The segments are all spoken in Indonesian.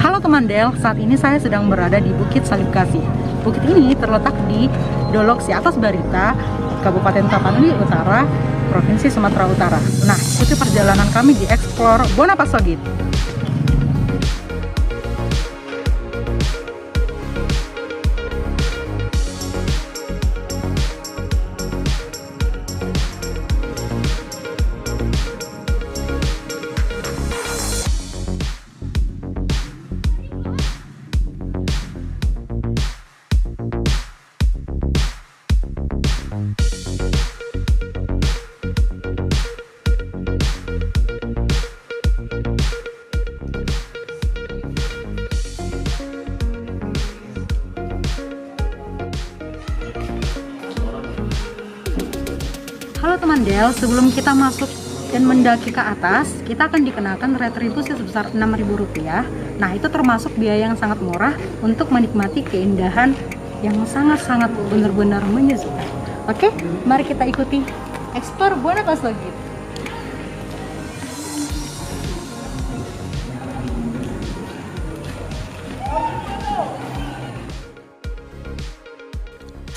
Halo teman Del, saat ini saya sedang berada di Bukit Salib Kasih. Bukit ini terletak di Dolok Siatas Barita, Kabupaten Tapanuli Utara, Provinsi Sumatera Utara. Nah, ikuti perjalanan kami di Explore Bonapasogit. Halo teman Del, sebelum kita masuk dan mendaki ke atas, kita akan dikenakan retribusi sebesar Rp6.000. Nah, itu termasuk biaya yang sangat murah untuk menikmati keindahan yang sangat-sangat benar-benar menyejukkan. Oke, mari kita ikuti Explore Bonapasogit.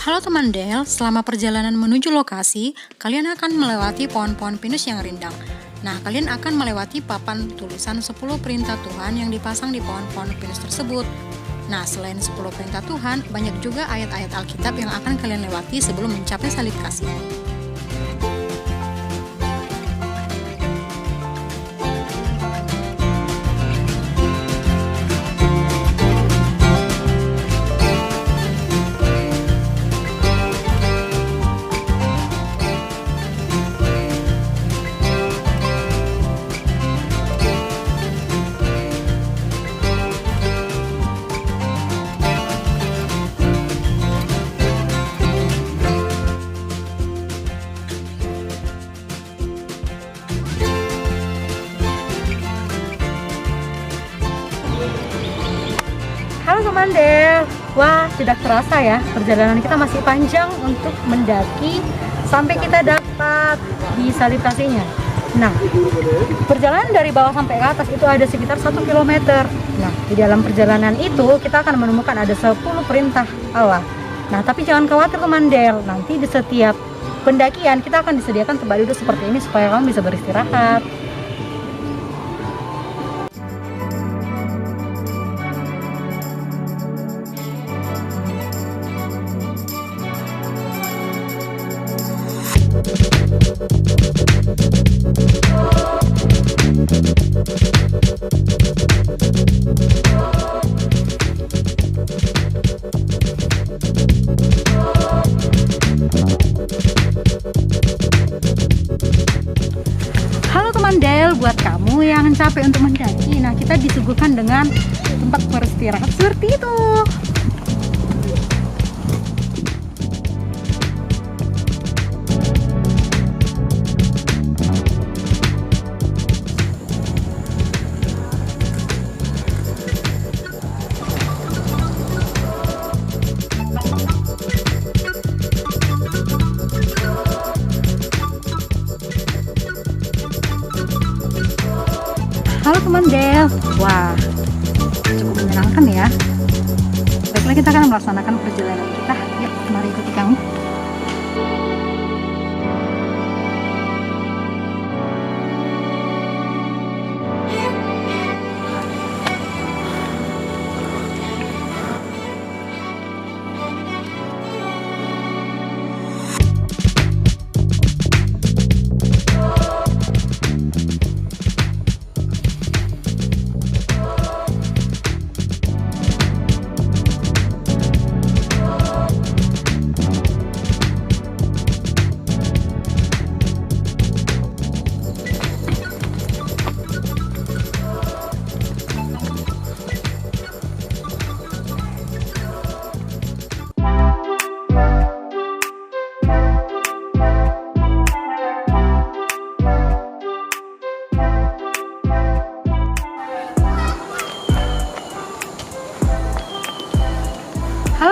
Halo teman Del, selama perjalanan menuju lokasi, kalian akan melewati pohon-pohon pinus yang rindang. Nah, kalian akan melewati papan tulisan 10 perintah Tuhan yang dipasang di pohon-pohon pinus tersebut. Nah, selain 10 perintah Tuhan, banyak juga ayat-ayat Alkitab yang akan kalian lewati sebelum mencapai salib kasih. Halo teman Del, wah tidak terasa ya, perjalanan kita masih panjang untuk mendaki sampai kita dapat di salib kasihnya. Nah, perjalanan dari bawah sampai ke atas itu ada sekitar 1 km. Nah, di dalam perjalanan itu kita akan menemukan ada 10 perintah Allah. Nah, tapi jangan khawatir teman Del, nanti di setiap pendakian kita akan disediakan tempat duduk seperti ini supaya kamu bisa beristirahat. Halo teman Del, buat kamu yang capek untuk mendaki, nah kita disuguhkan dengan tempat beristirahat seperti itu. Halo teman Del, wah cukup menyenangkan ya. Baiklah, kita akan melaksanakan perjalanan kita. Yuk, mari ikuti kami.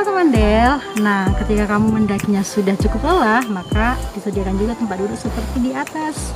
Halo teman Del, nah ketika kamu mendakinya sudah cukup lelah, maka disediakan juga tempat duduk seperti di atas.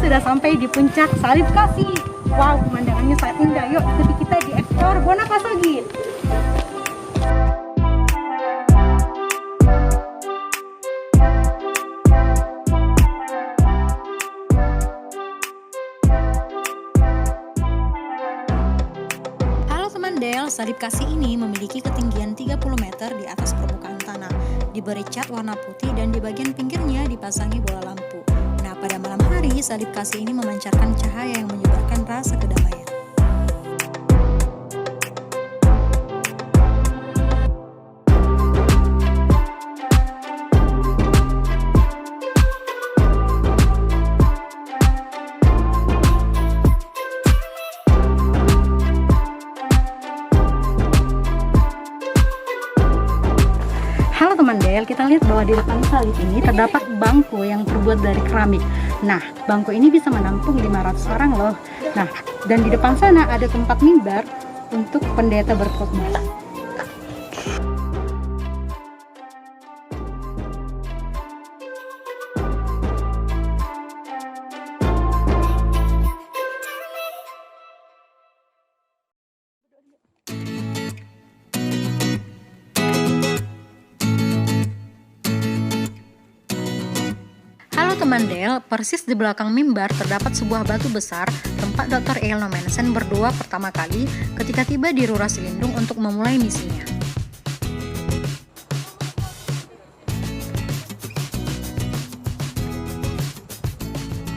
Sudah sampai di puncak Salib Kasih. Wow, pemandangannya sangat indah. Yuk, ikuti kita di Explore Bonapasogit. Halo teman Del, Salib Kasih ini memiliki ketinggian 30 meter di atas permukaan tanah, diberi cat warna putih dan di bagian pinggirnya dipasangi bola lampu. Pada malam hari, Salib Kasih ini memancarkan cahaya yang menyebarkan rasa kedamaian. Halo teman Del, kita lihat bahwa di depan salib ini terdapat bangku yang terbuat dari keramik. Nah, bangku ini bisa menampung 500 orang loh. Nah, dan di depan sana ada tempat mimbar untuk pendeta berkhotbah. Teman Del, persis di belakang mimbar terdapat sebuah batu besar tempat Dr. Eyal Nommensen berdoa pertama kali ketika tiba di Rura Silindung untuk memulai misinya.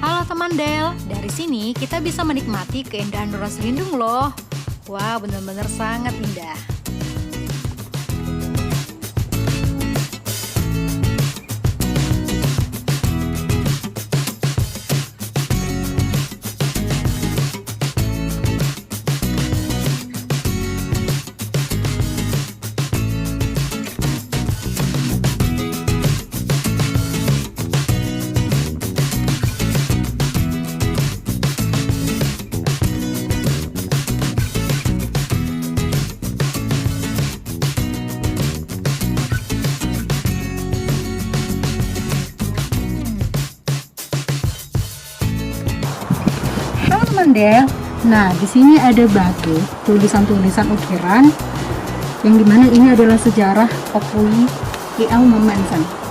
Halo teman Del, dari sini kita bisa menikmati keindahan Rura Silindung loh. Wah, benar-benar sangat indah. Del. Nah, di sini ada batu, tulisan-tulisan ukiran yang dimana ini adalah sejarah Opui Eyal Nommensen.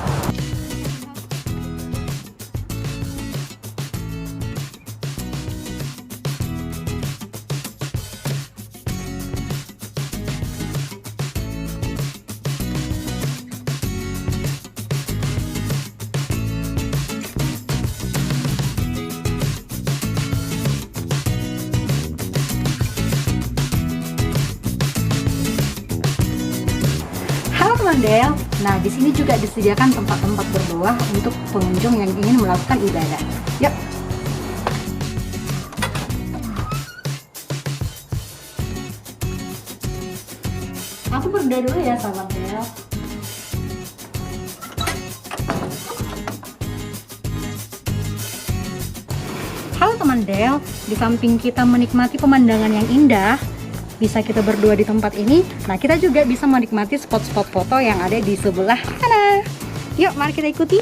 Del. Nah, di sini juga disediakan tempat-tempat berdoa untuk pengunjung yang ingin melakukan ibadah. Yuk. Aku berdoa dulu ya, sahabat Del. Halo teman Del, di samping kita menikmati pemandangan yang indah, bisa kita berdua di tempat ini. Nah, kita juga bisa menikmati spot-spot foto yang ada di sebelah sana. Yuk, mari kita ikuti.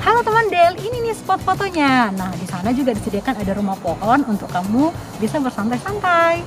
Halo teman Del, ini nih spot fotonya. Nah, di sana juga disediakan ada rumah pohon untuk kamu bisa bersantai-santai.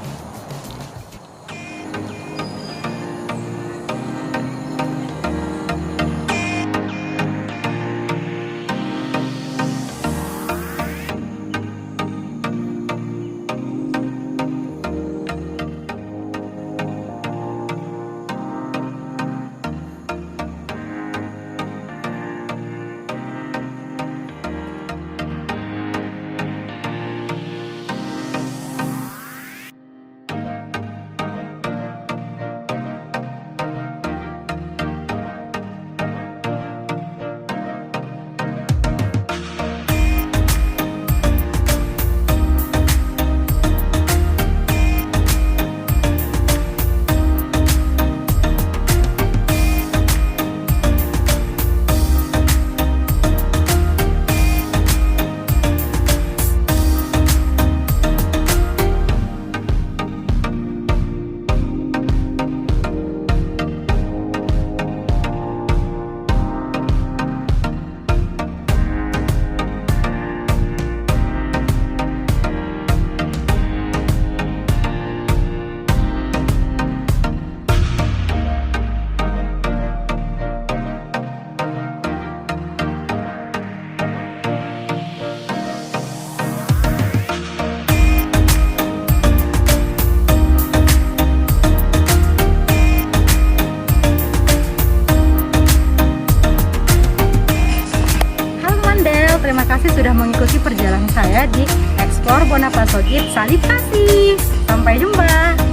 kasih sudah mengikuti perjalanan saya di Explore Bonapasogit Salib Kasih. Sampai jumpa.